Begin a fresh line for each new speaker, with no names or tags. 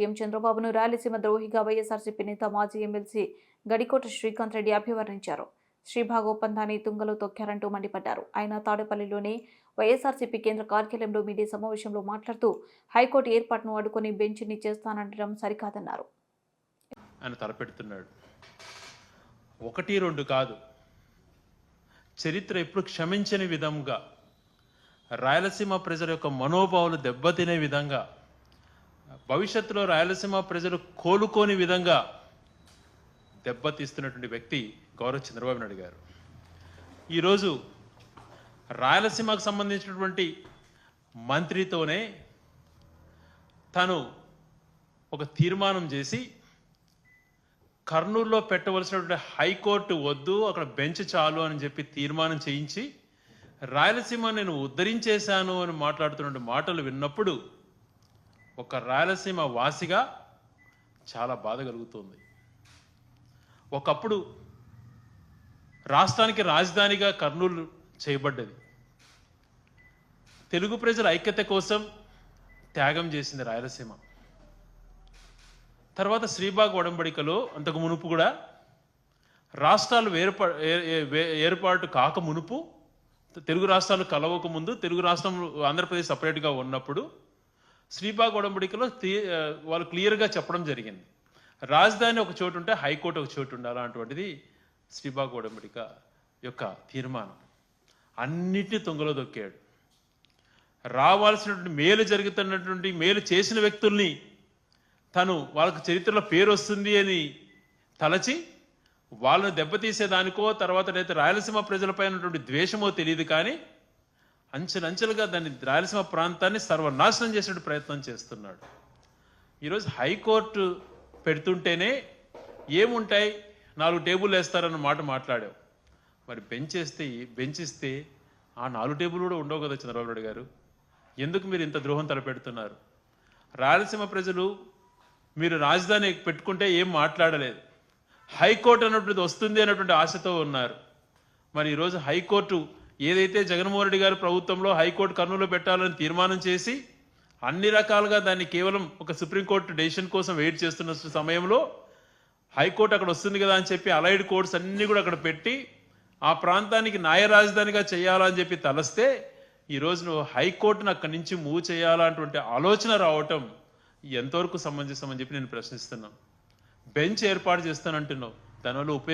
CM చంద్రబాబును రాయలసీమ ద్రోహిగా వైఎస్ఆర్సీపీ నేత మాజీ ఎమ్మెల్సీ గడికోట శ్రీకాంత్ రెడ్డి అభివర్ణించారు. శ్రీభాగ్ ఒప్పందాన్ని తుంగలో తొక్కారంటూ మండిపడ్డారు. ఆయన తాడేపల్లిలోని వైఎస్ఆర్సీపీ కేంద్ర కార్యాలయంలో మీడియా సమావేశంలో మాట్లాడుతూ హైకోర్టు ఏర్పాటును అడ్డుకుని బెంచ్ని చేస్తానంటడం సరికాదన్నారు.
ఆయన తలపెడుతున్నాడు. 1-2 కాదు, చరిత్ర ఎప్పుడు క్షమించని విధంగా, రాయలసీమ ప్రజల యొక్క మనోభావాలు దెబ్బతినే విధంగా, భవిష్యత్తులో రాయలసీమ ప్రజలు కోలుకోని విధంగా దెబ్బతీస్తున్నటువంటి వ్యక్తి గౌరవ చంద్రబాబు నాయుడు గారు. ఈరోజు రాయలసీమకు సంబంధించినటువంటి మంత్రితోనే తను ఒక తీర్మానం చేసి కర్నూలులో పెట్టవలసినటువంటి హైకోర్టు వద్దు, అక్కడ బెంచ్ చాలు అని చెప్పి తీర్మానం చేయించి రాయలసీమ నేను ఉద్ధరించేశాను అని మాట్లాడుతున్న మాటలు విన్నప్పుడు ఒక రాయలసీమ వాసిగా చాలా బాధ కలుగుతుంది. ఒకప్పుడు రాష్ట్రానికి రాజధానిగా కర్నూలు చేయబడ్డది. తెలుగు ప్రజల ఐక్యత కోసం త్యాగం చేసింది రాయలసీమ. తర్వాత శ్రీభాగ్ ఒడంబడికలో అంతకు మునుపు కూడా రాష్ట్రాలు ఏర్పాటు కాక మునుపు, తెలుగు రాష్ట్రాలు కలవక ముందు, తెలుగు రాష్ట్రం ఆంధ్రప్రదేశ్ సపరేట్గా ఉన్నప్పుడు శ్రీభాగ్ ఒడంబడికలో వాళ్ళు క్లియర్గా చెప్పడం జరిగింది. రాజధాని ఒక చోటు ఉంటే హైకోర్టు ఒక చోటు ఉండాలి. అలాంటిది శ్రీభాగ్ ఒడంబడిక యొక్క తీర్మానం. అన్నిటినీ తుంగలో దొక్కాడు. రావాల్సినటువంటి మేలు జరుగుతున్నటువంటి మేలు చేసిన వ్యక్తుల్ని తను వాళ్ళకు చరిత్రలో పేరు వస్తుంది అని తలచి వాళ్ళని దెబ్బతీసేదానికో, తర్వాత అయితే రాయలసీమ ప్రజలపై ఉన్నటువంటి ద్వేషమో తెలియదు, కానీ అంచెలంచెలుగా దాన్ని రాయలసీమ ప్రాంతాన్ని సర్వనాశనం చేసే ప్రయత్నం చేస్తున్నాడు. ఈరోజు హైకోర్టు పెడుతుంటేనే ఏముంటాయి, 4 టేబుల్ వేస్తారన్న మాట మాట్లాడావు. మరి బెంచ్ ఇస్తే ఆ 4 టేబుల్ కూడా ఉండవు కదా చంద్రబాబు నాయుడు గారు. ఎందుకు మీరు ఇంత ద్రోహం తలపెడుతున్నారు? రాయలసీమ ప్రజలు మీరు రాజధాని పెట్టుకుంటే ఏం మాట్లాడలేదు, హైకోర్టు అన్నటువంటిది వస్తుంది అన్నటువంటి ఆశతో ఉన్నారు. మరి ఈరోజు హైకోర్టు ఏదైతే జగన్మోహన్ రెడ్డి గారి ప్రభుత్వంలో హైకోర్టు కర్నూలులో పెట్టాలని తీర్మానం చేసి అన్ని రకాలుగా దాన్ని కేవలం ఒక సుప్రీంకోర్టు డెసిషన్ కోసం వెయిట్ చేస్తున్న సమయంలో హైకోర్టు అక్కడ వస్తుంది కదా అని చెప్పి అలైడ్ కోర్ట్స్ అన్నీ కూడా అక్కడ పెట్టి ఆ ప్రాంతానికి న్యాయ రాజధానిగా చేయాలని చెప్పి తలస్తే ఈరోజు నువ్వు హైకోర్టును అక్కడి నుంచి మూవ్ చేయాలన్నటువంటి ఆలోచన రావటం ఎంతవరకు సమంజసం అని చెప్పి నేను ప్రశ్నిస్తున్నాను. బెంచ్ ఏర్పాటు చేస్తానంటున్నావు, దానివల్ల